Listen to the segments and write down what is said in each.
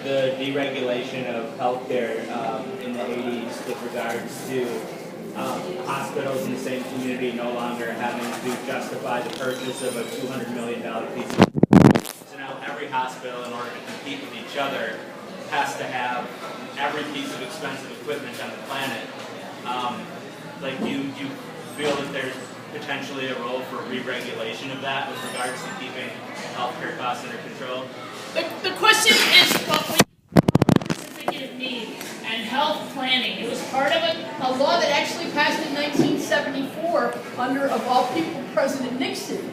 the deregulation of healthcare in the 80s with regards to hospitals in the same community no longer having to justify the purchase of a $200 million piece of equipment. So now every hospital, in order to compete with each other, has to have every piece of expensive equipment on the planet. Like, do you feel that there's potentially a role for re-regulation of that with regards to keeping healthcare costs under control? The question is what we certificate of need and health planning. It was part of a law that actually passed in 1974 under, of all people, President Nixon,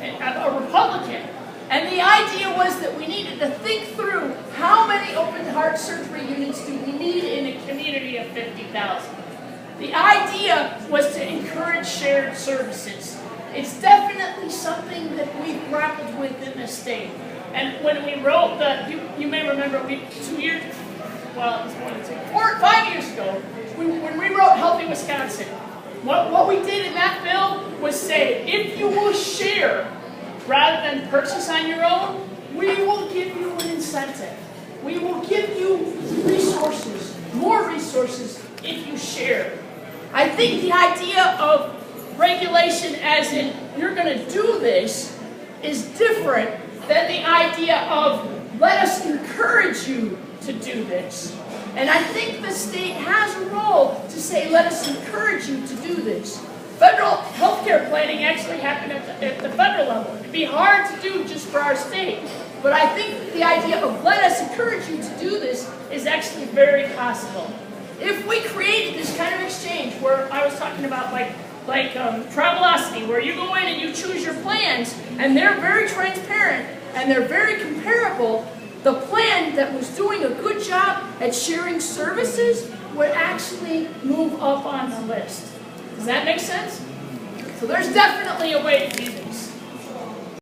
a Republican. And the idea was that we needed to think through how many open heart surgery units do we need in a community of 50,000. The idea was to encourage shared services. It's definitely something that we've grappled with in the state. And when we wrote you may remember, 5 years ago, when we wrote Healthy Wisconsin, what we did in that bill was say, if you will share rather than purchase on your own, we will give you an incentive. We will give you resources, more resources, if you share. I think the idea of regulation as in, you're going to do this, is different than the idea of, let us encourage you to do this. And I think the state has a role to say, let us encourage you to do this. Federal healthcare planning actually happened at the federal level. It'd be hard to do just for our state. But I think the idea of let us encourage you to do this is actually very possible. If we created this kind of exchange where I was talking about like Travelocity, where you go in and you choose your plans, and they're very transparent and they're very comparable, the plan that was doing a good job at sharing services would actually move up on the list. Does that make sense? So there's definitely a way to do that.